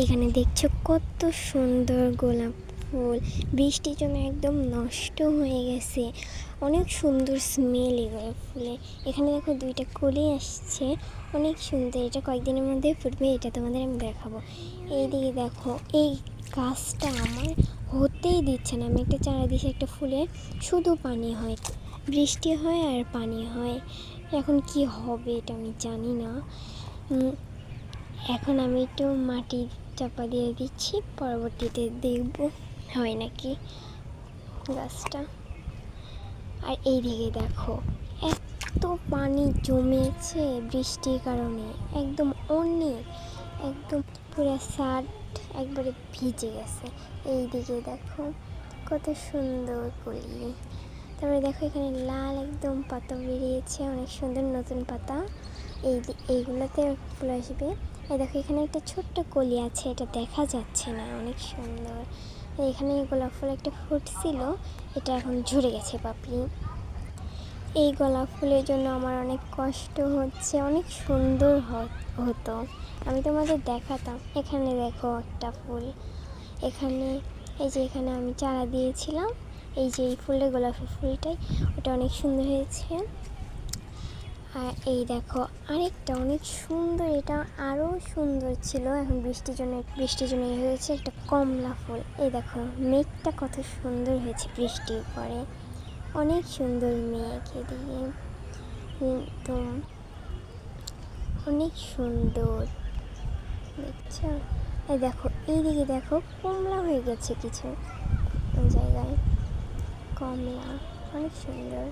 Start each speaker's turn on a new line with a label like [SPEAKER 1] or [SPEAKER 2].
[SPEAKER 1] এখানে দেখছো কত সুন্দর গোলাপ ফুল, বৃষ্টির জন্য একদম নষ্ট হয়ে গেছে। অনেক সুন্দর স্মেল এই গোলাপ ফুলে। এখানে দেখো দুইটা কলি আসছে, অনেক সুন্দর। এটা কয়েকদিনের মধ্যে ফুটবে, এটা তোমাদের আমি দেখাবো। এইদিকে দেখো, এই গাছটা আমার হতেই দিচ্ছে না। আমি একটা চারা দিয়েছি একটা ফুলে, শুধু পানি হয়, বৃষ্টি হয় আর পানি হয়। এখন কি হবে এটা আমি জানি না। এখন আমি একটু মাটি চাপা দিয়ে দিচ্ছি, পরবর্তীতে দেখব হয় নাকি গাছটা। আর এইদিকে দেখো, এত পানি জমেছে বৃষ্টির কারণে, একদম অনেক, একদম পুরো শার্ট একবারে ভিজে গেছে। এইদিকে দেখো কত সুন্দর কলি। তারপরে দেখো এখানে লাল একদম পাতা বেরিয়েছে, অনেক সুন্দর নতুন পাতা। এইগুলোতে ফুল আসবে। এই দেখো এখানে একটা ছোট্ট কলি আছে, এটা দেখা যাচ্ছে না, অনেক সুন্দর। এখানে গোলাপ ফুল একটা ফুটছিল, এটা এখন ঝরে গেছে পাপড়ি। এই গোলাপ ফুলের জন্য আমার অনেক কষ্ট হচ্ছে, অনেক সুন্দর হতো, আমি তোমাদের দেখাতাম। এখানে দেখো একটা ফুল, এখানে এই যে এখানে আমি চারা দিয়েছিলাম, এই যে এই ফুলের গোলাপি ফুলটাই, ওটা অনেক সুন্দর হয়েছে। আর এই দেখো আরেকটা অনেক সুন্দর, এটা আরও সুন্দর ছিল, এখন বৃষ্টির জন্য হয়েছে একটা কমলা ফুল। এই দেখো মেঘটা কত সুন্দর হয়েছে বৃষ্টির পরে, অনেক সুন্দর মেঘ। এদিকে একদম অনেক সুন্দর দেখছো। এই দেখো এইদিকে দেখো কমলা হয়ে গেছে কিছু জায়গায়, কমলা অনেক সুন্দর।